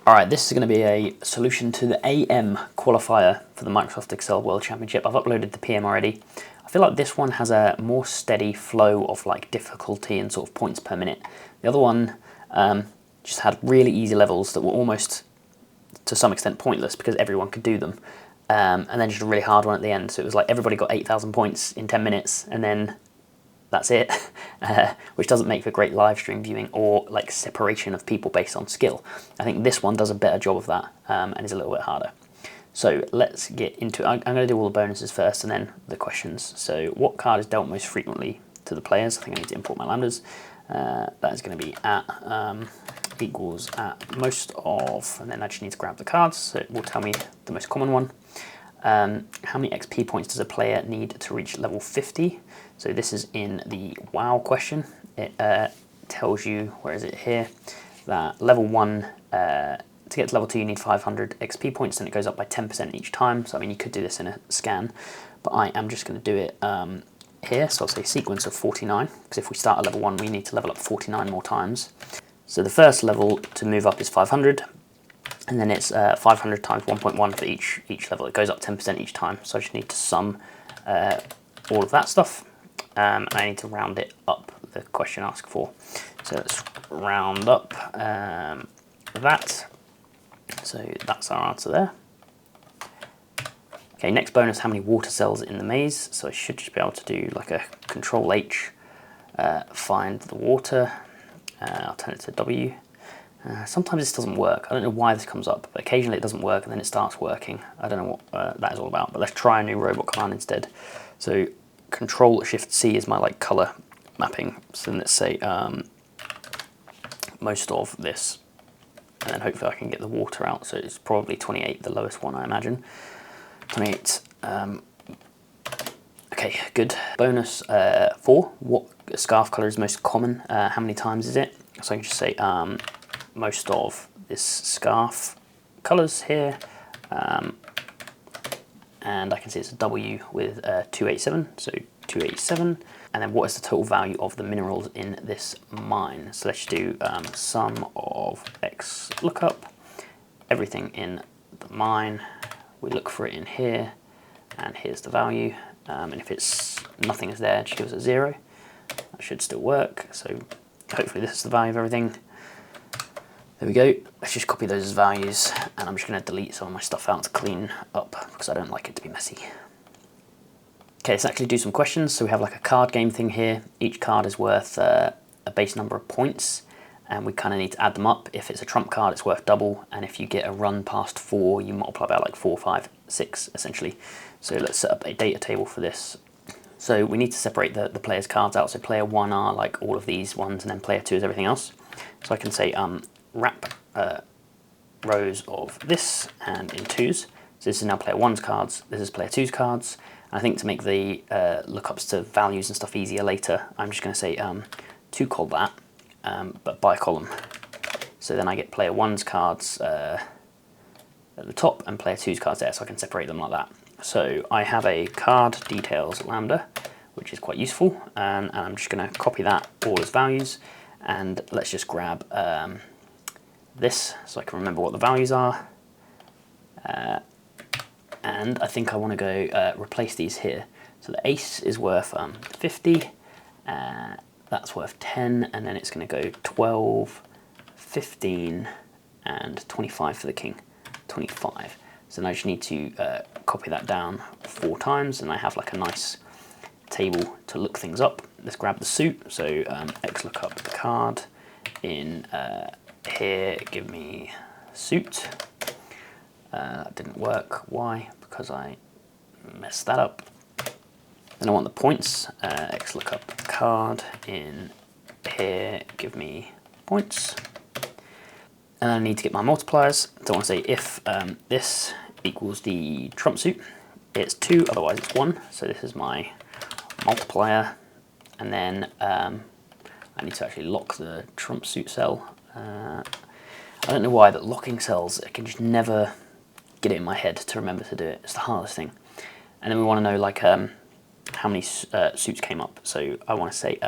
Alright, this is going to be a solution to the AM qualifier for the Microsoft Excel World Championship. I've uploaded the PM already. I feel like this one has a more steady flow of like difficulty and sort of points per minute. The other one just had really easy levels that were almost to some extent pointless because everyone could do them. And then just a really hard one at the end. So it was like everybody got 8,000 points in 10 minutes and then that's it, which doesn't make for great live stream viewing or like separation of people based on skill. I think this one does a better job of that and is a little bit harder. So let's get into it. I'm going to do all the bonuses first and then the questions. So what card is dealt most frequently to the players? I think I need to import my lambdas. That is going to be at equals at most of, and then I just need to grab the cards, so it will tell me the most common one. How many XP points does a player need to reach level 50? So this is in the WoW question. It tells you, where is it here, that level 1, to get to level 2 you need 500 XP points, and it goes up by 10% each time. So I mean you could do this in a scan, but I am just going to do it here. So I'll say sequence of 49, because if we start at level 1 we need to level up 49 more times. So the first level to move up is 500. And then it's 500 times 1.1 for each level. It goes up 10% each time. So I just need to sum all of that stuff. And I need to round it up, the question asks for. So let's round up that. So that's our answer there. Okay, next bonus, how many water cells in the maze? So I should just be able to do like a Control H, find the water. I'll turn it to W. Sometimes this doesn't work. I don't know why this comes up, but occasionally it doesn't work and then it starts working. I don't know what that is all about, but let's try a new robot command instead. So Control Shift C is my like color mapping. So then let's say most of this, and then hopefully I can get the water out. So it's probably 28, the lowest one I imagine. 28. Okay, good. Bonus 4. What scarf color is most common? How many times is it? So I can just say most of this scarf colors here, and I can see it's a W with 287, so 287. And then what is the total value of the minerals in this mine? So let's do sum of X lookup, everything in the mine. We look for it in here, and here's the value. And if it's nothing is there, just give us a 0. That should still work. So hopefully this is the value of everything. There we go. Let's just copy those as values, and I'm just going to delete some of my stuff out to clean up because I don't like it to be messy. Okay, let's actually do some questions. So we have like a card game thing here. Each card is worth a base number of points, and we kind of need to add them up. If it's a trump card, it's worth double, and if you get a run past 4, you multiply by like 4, 5, 6 essentially. So let's set up a data table for this. So we need to separate the player's cards out. So player 1 are like all of these ones, and then player 2 is everything else. So I can say wrap rows of this and in 2s. So this is now player 1's cards, this is player 2's cards. And I think to make the lookups to values and stuff easier later, I'm just going to say to call that, but by column. So then I get player 1's cards at the top and player 2's cards there, so I can separate them like that. So I have a card details lambda, which is quite useful, and I'm just going to copy that all as values, and let's just grab this so I can remember what the values are. And I think I want to go replace these here. So the ace is worth 50, that's worth 10, and then it's going to go 12, 15, and 25 for the king, 25. So now I just need to copy that down 4 times, and I have like a nice table to look things up. Let's grab the suit, so X look up the card in here, give me suit. That didn't work. Why? Because I messed that up. Then I want the points. X look up the card in here, give me points. And I need to get my multipliers. So I want to say if this equals the trump suit, it's 2, otherwise it's 1. So this is my multiplier. And then I need to actually lock the trump suit cell. I don't know why, but locking cells, I can just never get it in my head to remember to do it. It's the hardest thing. And then we want to know like how many suits came up. So I want to say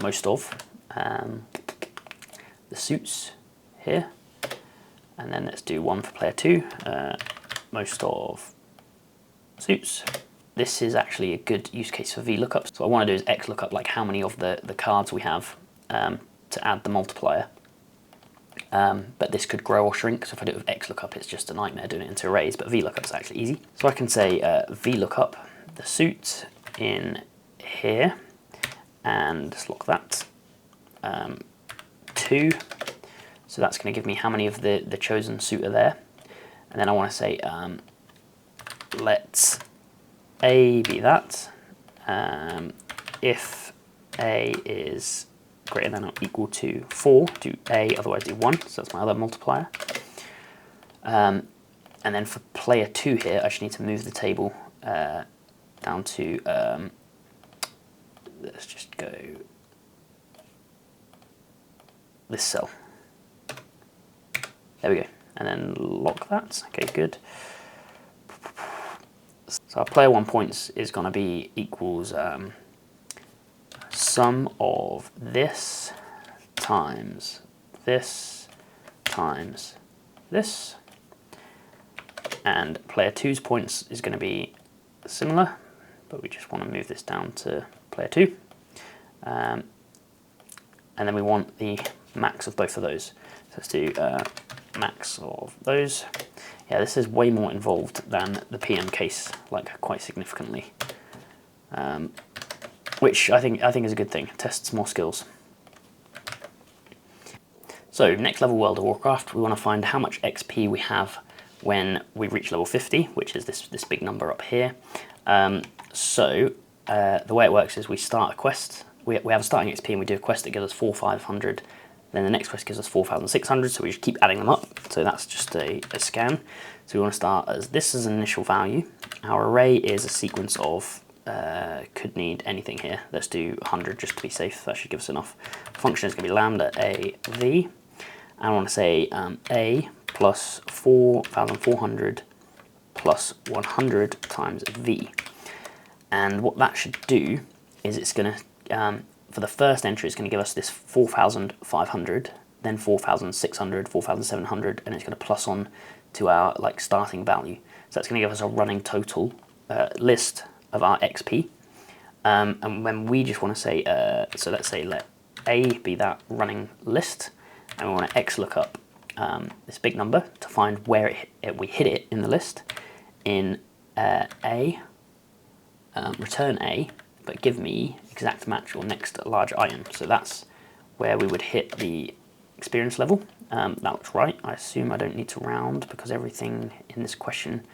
most of the suits here. And then let's do one for player 2, most of suits. This is actually a good use case for VLOOKUPs. So what I want to do is XLOOKUP, like how many of the cards we have to add the multiplier. But this could grow or shrink, so if I do it with XLOOKUP, it's just a nightmare doing it into arrays, but VLOOKUP is actually easy. So I can say VLOOKUP, the suit in here, and just lock that. 2, so that's going to give me how many of the chosen suit are there. And then I want to say let A be that. If A is greater than or equal to 4, do A, otherwise do 1, so that's my other multiplier. And then for player 2 here, I just need to move the table down to, let's just go this cell. There we go, and then lock that. Okay, good. So our player 1 points is going to be equals sum of this times this times this, and player 2's points is going to be similar, but we just want to move this down to player 2, and then we want the max of both of those. So let's do max of those. Yeah, this is way more involved than the PM case, like quite significantly, which I think is a good thing. Tests more skills. So next level World of Warcraft, we want to find how much XP we have when we reach level 50, which is this big number up here. The way it works is we start a quest. We have a starting XP and we do a quest that gives us 4,500. Then the next quest gives us 4,600, so we just keep adding them up. So that's just a scan. So we want to start as this is an initial value. Our array is a sequence of, could need anything here. Let's do 100 just to be safe. That should give us enough. Function is going to be lambda a v. And I want to say a plus 4,400 plus 100 times v. And what that should do is it's going to, for the first entry, it's going to give us this 4,500, then 4,600, 4,700, and it's going to plus on to our starting value. So that's going to give us a running total list of our XP. And when we just want to say, so let's say let A be that running list, and we want to XLOOKUP this big number to find where we hit it in the list in A, return A, but give me exact match or next large item. So that's where we would hit the experience level. That looks right. I assume I don't need to round because everything in this question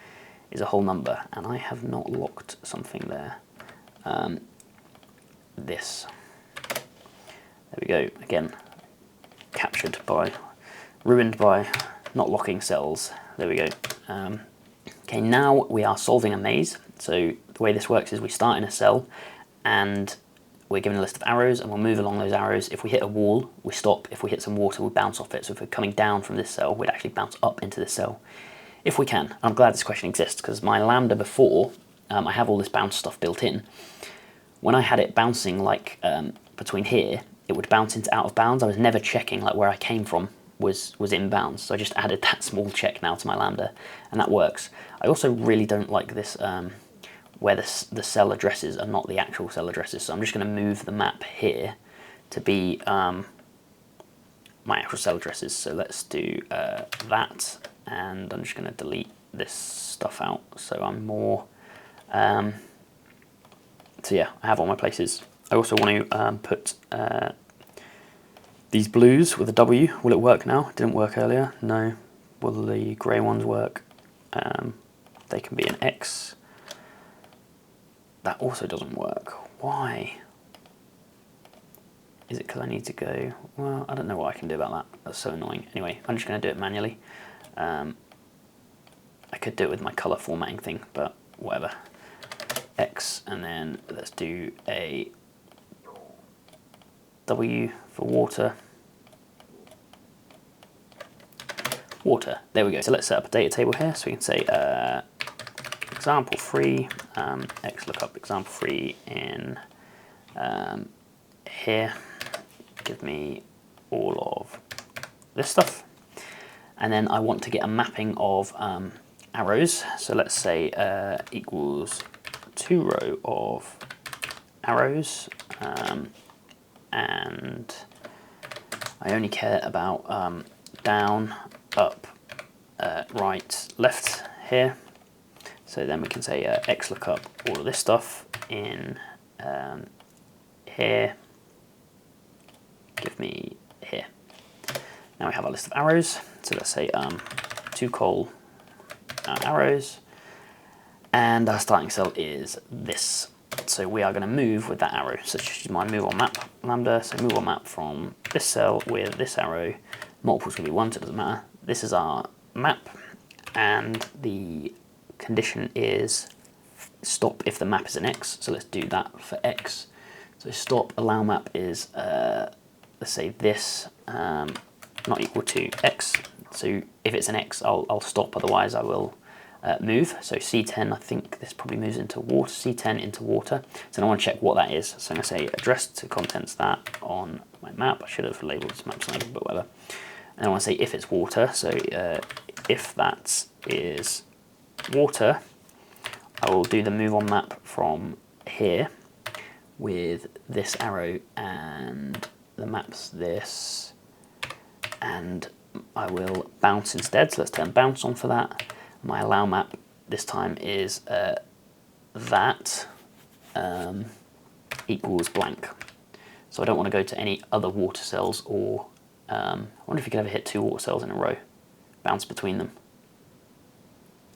is a whole number, and I have not locked something there. This. There we go. Again, ruined by not locking cells. There we go. Okay, now we are solving a maze. So the way this works is we start in a cell, and we're given a list of arrows, and we'll move along those arrows. If we hit a wall, we stop. If we hit some water, we bounce off it. So if we're coming down from this cell, we'd actually bounce up into this cell, if we can. I'm glad this question exists, because my lambda before, I have all this bounce stuff built in. When I had it bouncing between here, it would bounce into out of bounds. I was never checking where I came from was in bounds. So I just added that small check now to my lambda, and that works. I also really don't like this where the cell addresses are not the actual cell addresses. So I'm just going to move the map here to be my actual cell addresses. So let's do that, and I'm just going to delete this stuff out so I'm more... so yeah, I have all my places. I also want to put these blues with a W. Will it work now? It didn't work earlier. No. Will the grey ones work? They can be an X. That also doesn't work. Why? Is it because I need to go? Well, I don't know what I can do about that. That's so annoying. Anyway, I'm just going to do it manually. I could do it with my colour formatting thing, but whatever. X, and then let's do a W for water. Water. There we go. So let's set up a data table here. So we can say example 3, XLOOKUP example 3 in here. Give me all of this stuff. And then I want to get a mapping of arrows. So let's say equals 2 row of arrows, and I only care about down, up, right, left here. So then we can say X look up all of this stuff in here, give me here. Now we have our list of arrows. So let's say 2 col arrows, and our starting cell is this. So we are going to move with that arrow. So just use my move on map lambda. So move on map from this cell with this arrow. Multiples will be 1, so it doesn't matter. This is our map, and the condition is stop if the map is an X. So let's do that for X. So stop allow map is let's say this not equal to X. So if it's an X, I'll stop. Otherwise, I will move. So C10, I think this probably moves into water. C10 into water. So I want to check what that is. So I'm going to say address to contents that on my map. I should have labeled this map something, but whatever. And I want to say if it's water. So if that is water, I will do the move on map from here with this arrow, and the map's this, and I will bounce instead. So let's turn bounce on for that. My allow map this time is that equals blank. So I don't want to go to any other water cells, or I wonder if you could ever hit 2 water cells in a row, bounce between them.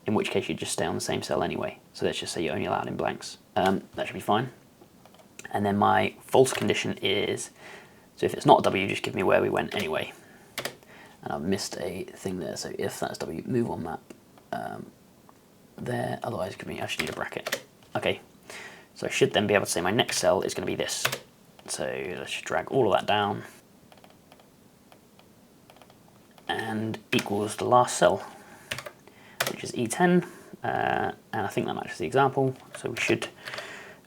In which case you'd just stay on the same cell anyway. So let's just say you're only allowed in blanks. That should be fine. And then my false condition is, so if it's not W, just give me where we went anyway. And I've missed a thing there, so if that's W, move on map there, otherwise give me, I should need a bracket. Okay, so I should then be able to say my next cell is going to be this. So let's just drag all of that down, and equals the last cell, which is E10, and I think that matches the example, so we should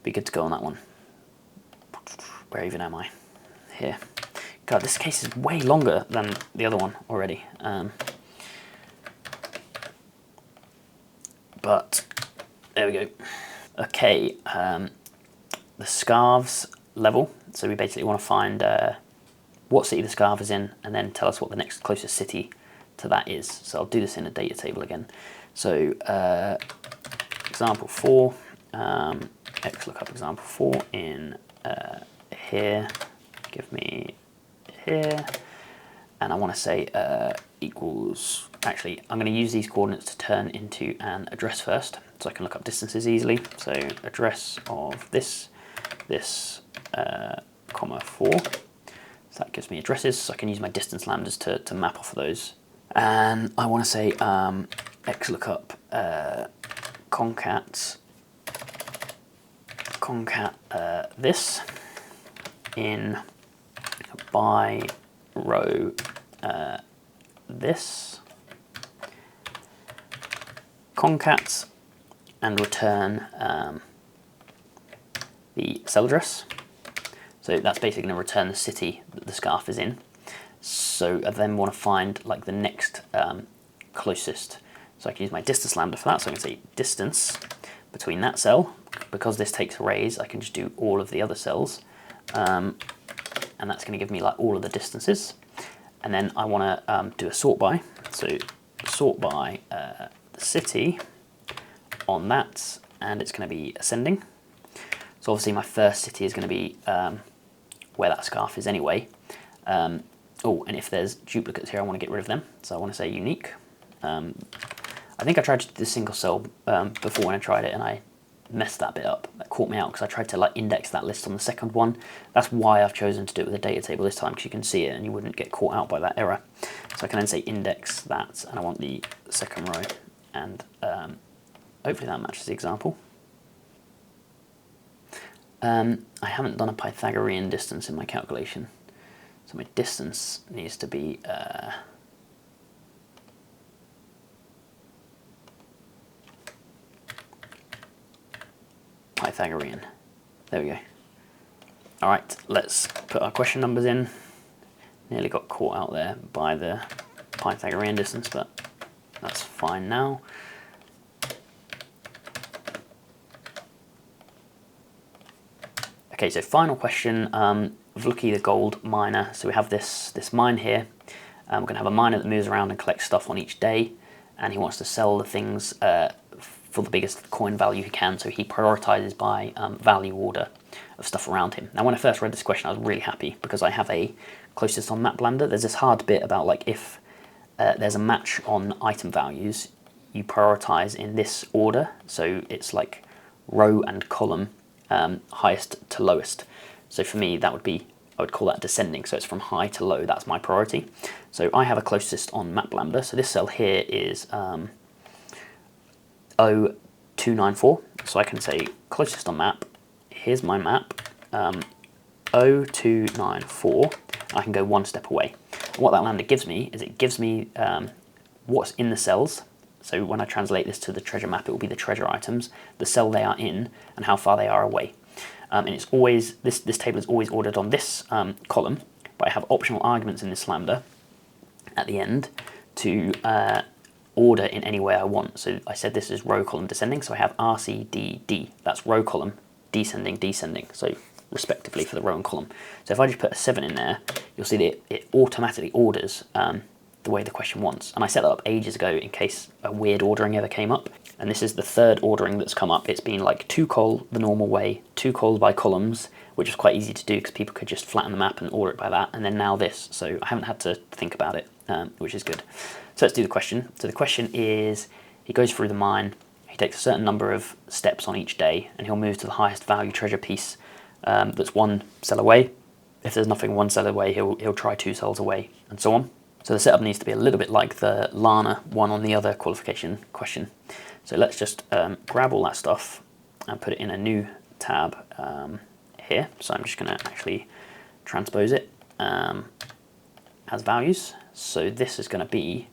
be good to go on that one. Where even am I? Here. God, this case is way longer than the other one already. But there we go. Okay, the Scarves level. So we basically want to find what city the Scarf is in, and then tell us what the next closest city to that is. So I'll do this in a data table again. So example 4, X lookup example 4 in here, give me here, and I want to say equals, actually I'm going to use these coordinates to turn into an address first, so I can look up distances easily. So address of this, comma 4, so that gives me addresses, so I can use my distance lambdas to map off of those. And I want to say X lookup concat this in by row this concat, and return the cell address. So that's basically going to return the city that the Scarf is in. So I then want to find like the next closest. So I can use my distance lambda for that. So I can say distance between that cell. Because this takes arrays, I can just do all of the other cells. And that's going to give me like all of the distances. And then I want to do a sort by. So sort by the city on that, and it's going to be ascending. So obviously my first city is going to be where that Scarf is anyway. Oh, and if there's duplicates here, I want to get rid of them. So I want to say unique. I think I tried to do the single cell before when I tried it, and I messed that bit up. That caught me out because I tried to like index that list on the second one. That's why I've chosen to do it with a data table this time, because you can see it and you wouldn't get caught out by that error. So I can then say index that, and I want the second row, and hopefully that matches the example. I haven't done a Pythagorean distance in my calculation, so my distance needs to be Pythagorean. There we go. Alright, let's put our question numbers in. Nearly got caught out there by the Pythagorean distance, but that's fine now. Okay, so final question, Vlookie the gold miner. So we have this mine here. We're going to have a miner that moves around and collects stuff on each day, and he wants to sell the things for the biggest coin value he can, so he prioritizes by value order of stuff around him. Now when I first read this question I was really happy because I have a closest on map blender. There's this hard bit about like if there's a match on item values, you prioritize in this order, so it's like row and column, highest to lowest. So for me that would be, I would call that descending, so it's from high to low, that's my priority. So I have a closest on map blender, so this cell here is 0294, so I can say closest on map, here's my map, 0294, I can go one step away. And what that lambda gives me is it gives me what's in the cells. So when I translate this to the treasure map, it will be the treasure items, the cell they are in, and how far they are away. And it's always, this table is always ordered on this column, but I have optional arguments in this lambda at the end to order in any way I want. So I said this is row, column, descending, so I have R, C, D, D. That's row, column, descending, descending, so respectively for the row and column. So if I just put a 7 in there, you'll see that it automatically orders the way the question wants. And I set that up ages ago in case a weird ordering ever came up. And this is the third ordering that's come up. It's been like 2 col the normal way, 2 col by columns, which is quite easy to do because people could just flatten the map and order it by that, and then now this. So I haven't had to think about it, which is good. So let's do the question. So the question is, he goes through the mine, he takes a certain number of steps on each day, and he'll move to the highest value treasure piece that's 1 cell away. If there's nothing 1 cell away, he'll try 2 cells away, and so on. So the setup needs to be a little bit like the Lana one on the other qualification question. So let's just grab all that stuff and put it in a new tab here. So I'm just going to actually transpose it as values. So this is going to be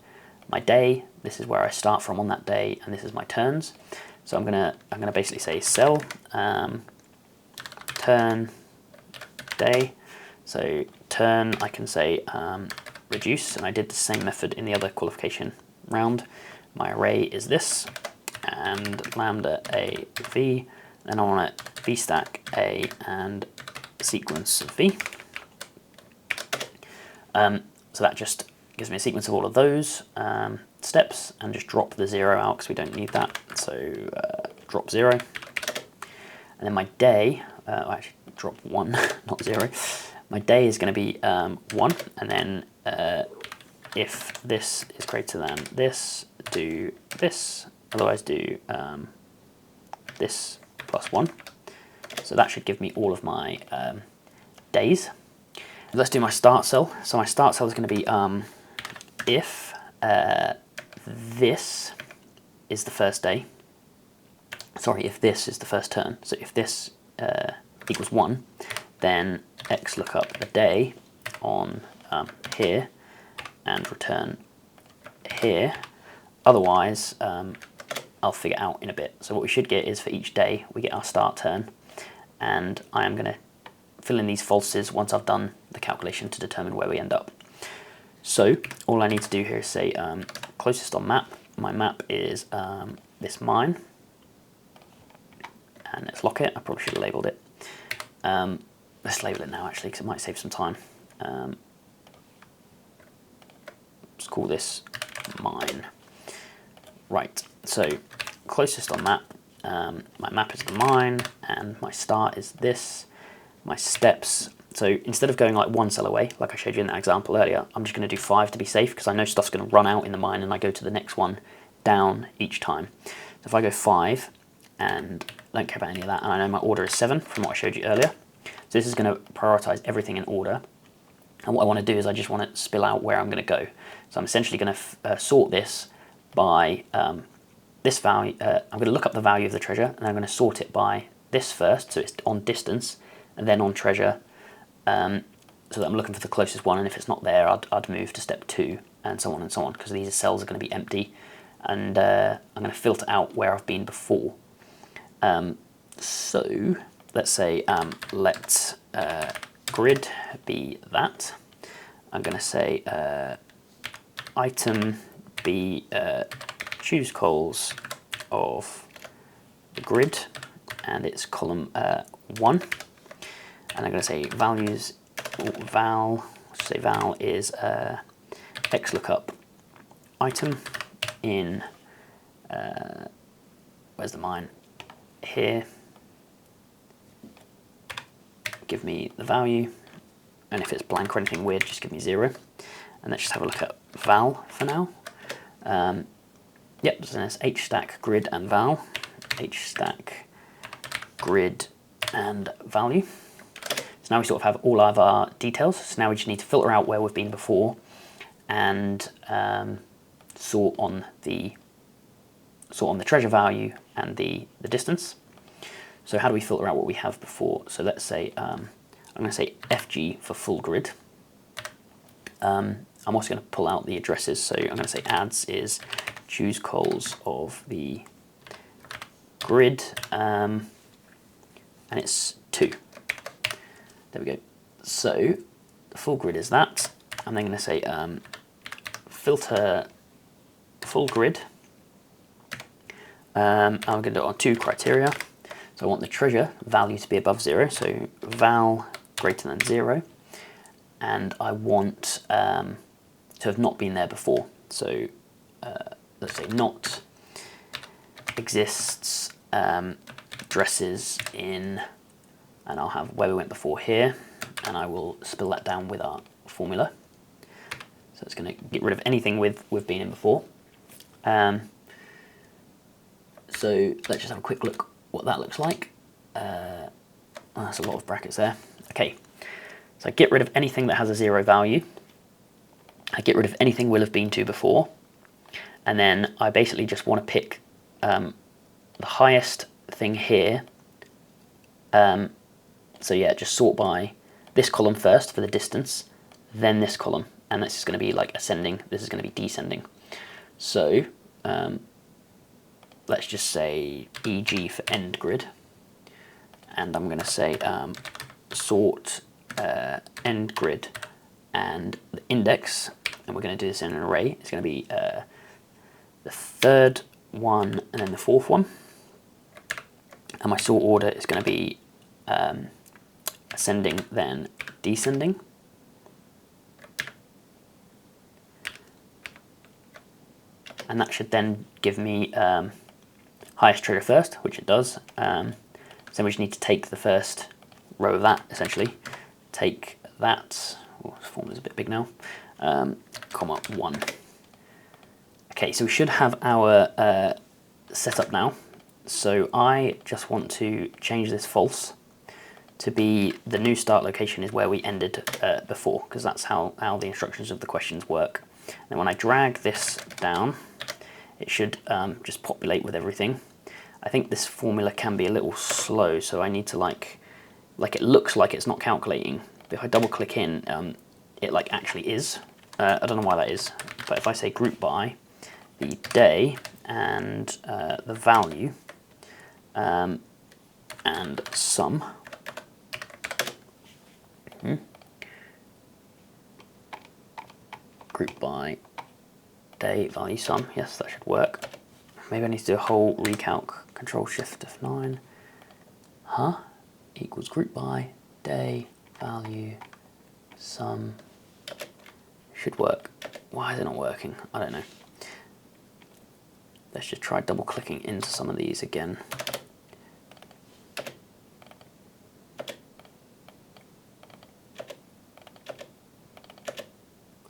my day. This is where I start from on that day, and this is my turns. So I'm gonna basically say cell turn day. So turn, I can say reduce, and I did the same method in the other qualification round. My array is this, and lambda a v, then I want to v stack a and sequence of v. So that just gives me a sequence of all of those steps, and just drop the 0 out because we don't need that. So drop 0, and then my day, actually drop 1, not 0. My day is going to be 1, and then if this is greater than this, do this, otherwise do this plus 1. So that should give me all of my days. Let's do my start cell. So my start cell is going to be if this is the first day, sorry, if this is the first turn, so if this equals 1, then x look up a day on here and return here. Otherwise, I'll figure out in a bit. So what we should get is for each day, we get our start turn, and I am going to fill in these falses once I've done the calculation to determine where we end up. So all I need to do here is say closest on map. My map is this mine, and let's lock it. I probably should have labelled it. Let's label it now actually because it might save some time. Let's call this mine. Right, so closest on map. My map is the mine, and my start is this. My steps, so instead of going like 1 cell away, like I showed you in that example earlier, I'm just going to do 5 to be safe because I know stuff's going to run out in the mine and I go to the next one down each time. So if I go 5 and I don't care about any of that, and I know my order is 7 from what I showed you earlier, so this is going to prioritize everything in order. And what I want to do is I just want to spill out where I'm going to go. So I'm essentially going to sort this by this value. I'm going to look up the value of the treasure, and I'm going to sort it by this first, so it's on distance, and then on treasure, so that I'm looking for the closest one, and if it's not there, I'd move to step 2, and so on, because these cells are going to be empty, and I'm going to filter out where I've been before. So let's say let grid be that. I'm going to say item be choose cols of the grid, and it's column 1, and I'm going to say values val is xlookup item in where's the mine here, give me the value, and if it's blank or anything weird just give me 0, and let's just have a look at val for now. Yep, so there's hstack grid and val, hstack grid and value. So now we sort of have all of our details. So now we just need to filter out where we've been before and sort on the treasure value and the distance. So how do we filter out what we have before? So let's say I'm going to say FG for full grid. I'm also going to pull out the addresses. So I'm going to say adds is choose cols of the grid, and it's 2. There we go. So the full grid is that. I'm then going to say filter full grid. I'm going to do it on 2 criteria. So I want the treasure value to be above 0, so val greater than 0, and I want to have not been there before. So let's say not exists addresses in, and I'll have where we went before here, and I will spill that down with our formula. So it's going to get rid of anything we've been in before. So let's just have a quick look what that looks like. That's a lot of brackets there. Okay, so I get rid of anything that has a 0 value. I get rid of anything we'll have been to before. And then I basically just want to pick the highest thing here. So yeah, just sort by this column first for the distance, then this column. And this is going to be like ascending, this is going to be descending. So let's just say EG for end grid, and I'm going to say sort end grid and the index, and we're going to do this in an array. It's going to be the 3rd one and then the 4th one, and my sort order is going to be ascending then descending. And that should then give me highest treasure first, which it does. So we just need to take the first row of that, essentially. Take that, oh, this form is a bit big now, comma 1. Okay, so we should have our setup now. So I just want to change this false to be the new start location is where we ended before, because that's how the instructions of the questions work. And when I drag this down, it should just populate with everything. I think this formula can be a little slow, so I need to like it looks like it's not calculating. But if I double click in, it like actually is. I don't know why that is, but if I say group by the day and the value and sum, group by day value sum, yes, that should work. Maybe I need to do a whole recalc, Control Shift F9, equals group by day value sum, should work. Why is it not working? I don't know. Let's just try double clicking into some of these again.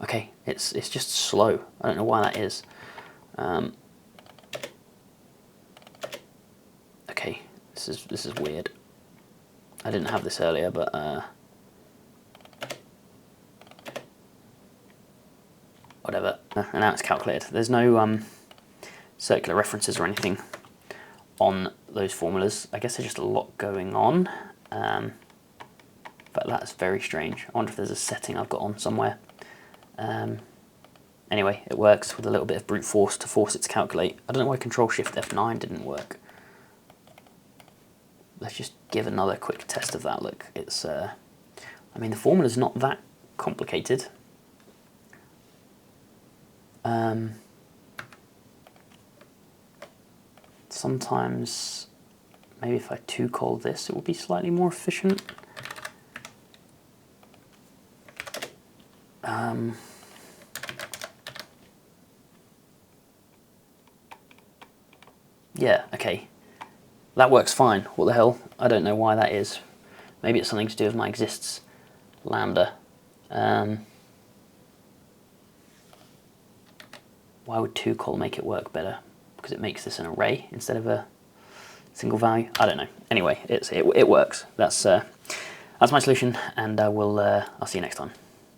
Okay, it's just slow. I don't know why that is. Okay, this is weird. I didn't have this earlier, but whatever. And now it's calculated. There's no circular references or anything on those formulas. I guess there's just a lot going on, but that's very strange. I wonder if there's a setting I've got on somewhere. Anyway, it works with a little bit of brute force to force it to calculate. I don't know why Control Shift F9 didn't work. Let's just give another quick test of that. Look, it's I mean, the formula's not that complicated. Sometimes, maybe if I 2-col this, it will be slightly more efficient. Yeah, okay. That works fine. What the hell? I don't know why that is. Maybe it's something to do with my exists lambda. Why would 2-col make it work better? Because it makes this an array instead of a single value. I don't know. Anyway, it works. That's my solution, and I'll see you next time.